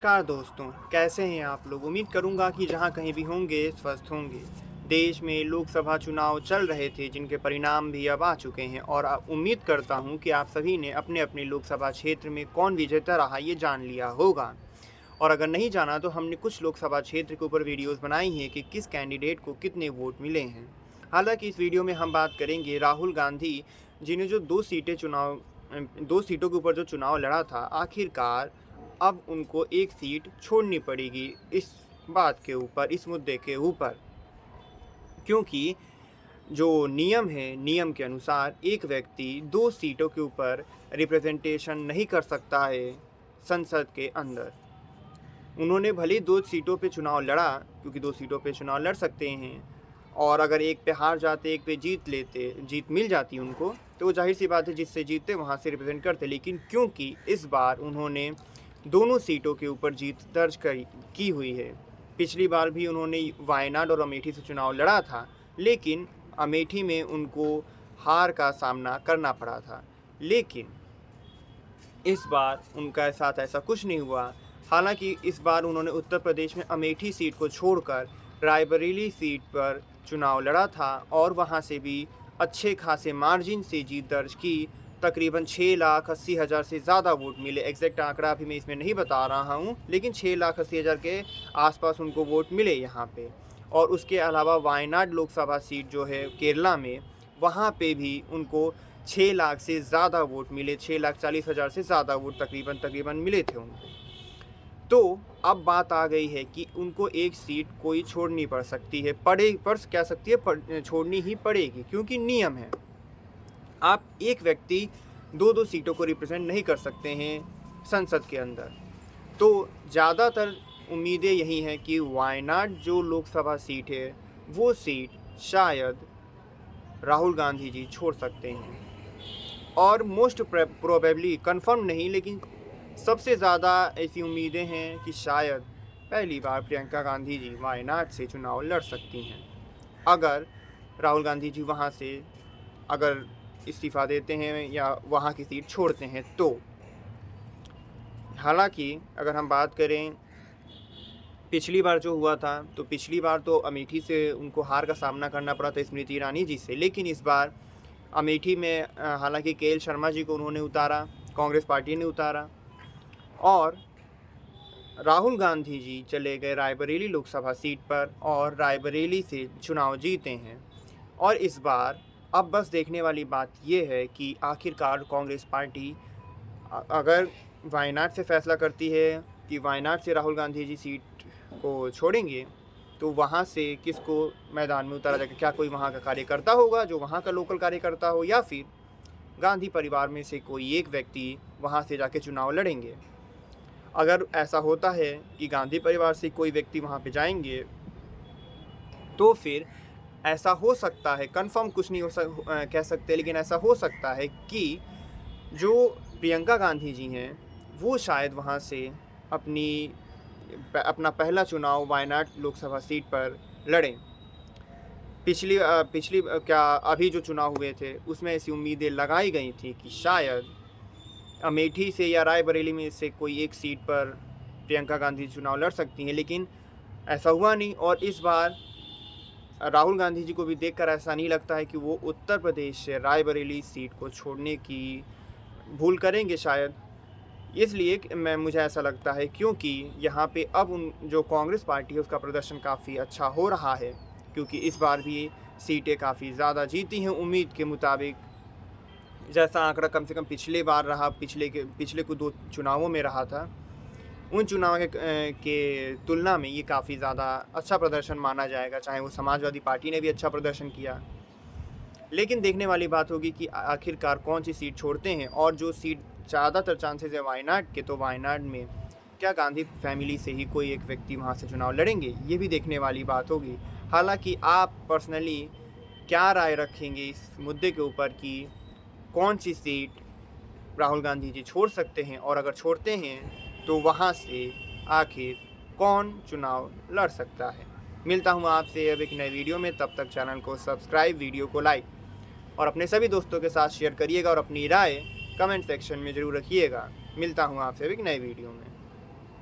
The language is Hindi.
नमस्कार दोस्तों, कैसे हैं आप लोग। उम्मीद करूंगा कि जहां कहीं भी होंगे स्वस्थ होंगे। देश में लोकसभा चुनाव चल रहे थे जिनके परिणाम भी अब आ चुके हैं और उम्मीद करता हूं कि आप सभी ने अपने अपने लोकसभा क्षेत्र में कौन विजेता रहा ये जान लिया होगा। और अगर नहीं जाना तो हमने कुछ लोकसभा क्षेत्र के ऊपर वीडियोज़ बनाई हैं कि किस कैंडिडेट को कितने वोट मिले हैं। हालांकि इस वीडियो में हम बात करेंगे राहुल गांधी जिन्हें जो दो सीटों के ऊपर जो चुनाव लड़ा था, आखिरकार अब उनको एक सीट छोड़नी पड़ेगी इस बात के ऊपर, इस मुद्दे के ऊपर। क्योंकि जो नियम है, नियम के अनुसार एक व्यक्ति दो सीटों के ऊपर रिप्रेजेंटेशन नहीं कर सकता है संसद के अंदर। उन्होंने भले ही दो सीटों पे चुनाव लड़ा, क्योंकि दो सीटों पे चुनाव लड़ सकते हैं, और अगर एक पे हार जाते, एक पे जीत मिल जाती उनको, तो जाहिर सी बात है जिससे जीतते वहाँ से रिप्रेजेंट करते। लेकिन क्योंकि इस बार उन्होंने दोनों सीटों के ऊपर जीत दर्ज की हुई है। पिछली बार भी उन्होंने वायनाड और अमेठी से चुनाव लड़ा था, लेकिन अमेठी में उनको हार का सामना करना पड़ा था। लेकिन इस बार उनका साथ ऐसा कुछ नहीं हुआ। हालांकि इस बार उन्होंने उत्तर प्रदेश में अमेठी सीट को छोड़कर रायबरेली सीट पर चुनाव लड़ा था और वहां से भी अच्छे खासे मार्जिन से जीत दर्ज की। तकरीबन 6,80,000 से ज़्यादा वोट मिले। एग्जैक्ट आंकड़ा अभी मैं इसमें नहीं बता रहा हूँ, लेकिन 6,80,000 के आसपास उनको वोट मिले यहाँ पे। और उसके अलावा वायनाड लोकसभा सीट जो है केरला में, वहाँ पे भी उनको 6 लाख से ज़्यादा वोट मिले। 6,40,000 से ज़्यादा वोट तकरीबन मिले थे उनको। तो अब बात आ गई है कि उनको एक सीट कोई छोड़नी पड़ सकती है, कह सकती है, छोड़नी ही पड़ेगी, क्योंकि नियम है। आप एक व्यक्ति दो दो सीटों को रिप्रेजेंट नहीं कर सकते हैं संसद के अंदर। तो ज़्यादातर उम्मीदें यही हैं कि वायनाड जो लोकसभा सीट है, वो सीट शायद राहुल गांधी जी छोड़ सकते हैं। और मोस्ट प्रोबेबली, कंफर्म नहीं, लेकिन सबसे ज़्यादा ऐसी उम्मीदें हैं कि शायद पहली बार प्रियंका गांधी जी वायनाड से चुनाव लड़ सकती हैं, अगर राहुल गांधी जी वहाँ से अगर इस्तीफ़ा देते हैं या वहाँ की सीट छोड़ते हैं तो। हालांकि अगर हम बात करें पिछली बार जो हुआ था, तो पिछली बार तो अमेठी से उनको हार का सामना करना पड़ा था स्मृति ईरानी जी से। लेकिन इस बार अमेठी में हालांकि के.एल. शर्मा जी को उन्होंने उतारा, कांग्रेस पार्टी ने उतारा, और राहुल गांधी जी चले गए रायबरेली लोकसभा सीट पर और रायबरेली से चुनाव जीते हैं। और इस बार अब बस देखने वाली बात यह है कि आखिरकार कांग्रेस पार्टी अगर वायनाड से फैसला करती है कि वायनाड से राहुल गांधी जी सीट को छोड़ेंगे, तो वहाँ से किसको मैदान में उतारा जाएगा। क्या कोई वहाँ का कार्यकर्ता होगा जो वहाँ का लोकल कार्यकर्ता हो, या फिर गांधी परिवार में से कोई एक व्यक्ति वहाँ से जाके चुनाव लड़ेंगे। अगर ऐसा होता है कि गांधी परिवार से कोई व्यक्ति वहाँ पे जाएंगे, तो फिर ऐसा हो सकता है, कंफर्म कुछ नहीं कह सकते, लेकिन ऐसा हो सकता है कि जो प्रियंका गांधी जी हैं वो शायद वहाँ से अपना पहला चुनाव वायनाड लोकसभा सीट पर लड़ें। पिछली क्या अभी जो चुनाव हुए थे उसमें ऐसी उम्मीदें लगाई गई थी कि शायद अमेठी से या रायबरेली में से कोई एक सीट पर प्रियंका गांधी चुनाव लड़ सकती हैं, लेकिन ऐसा हुआ नहीं। और इस बार राहुल गांधी जी को भी देखकर ऐसा नहीं लगता है कि वो उत्तर प्रदेश से रायबरेली सीट को छोड़ने की भूल करेंगे शायद। इसलिए मुझे ऐसा लगता है क्योंकि यहाँ पे अब जो कांग्रेस पार्टी है उसका प्रदर्शन काफ़ी अच्छा हो रहा है, क्योंकि इस बार भी सीटें काफ़ी ज़्यादा जीती हैं उम्मीद के मुताबिक। जैसा आंकड़ा कम से कम पिछले बार रहा, पिछले कुछ दो चुनावों में रहा था, उन चुनाव के तुलना में ये काफ़ी ज़्यादा अच्छा प्रदर्शन माना जाएगा। चाहे वो समाजवादी पार्टी ने भी अच्छा प्रदर्शन किया, लेकिन देखने वाली बात होगी कि आखिरकार कौन सी सीट छोड़ते हैं। और जो सीट ज़्यादातर चांसेस है वायनाड के, तो वायनाड में क्या गांधी फैमिली से ही कोई एक व्यक्ति वहाँ से चुनाव लड़ेंगे, ये भी देखने वाली बात होगी। हालांकि आप पर्सनली क्या राय रखेंगे इस मुद्दे के ऊपर कि कौन सी सीट राहुल गांधी जी छोड़ सकते हैं, और अगर छोड़ते हैं तो वहाँ से आखिर कौन चुनाव लड़ सकता है। मिलता हूँ आपसे अब एक नए वीडियो में, तब तक चैनल को सब्सक्राइब, वीडियो को लाइक और अपने सभी दोस्तों के साथ शेयर करिएगा, और अपनी राय कमेंट सेक्शन में ज़रूर रखिएगा। मिलता हूँ आपसे एक नए वीडियो में।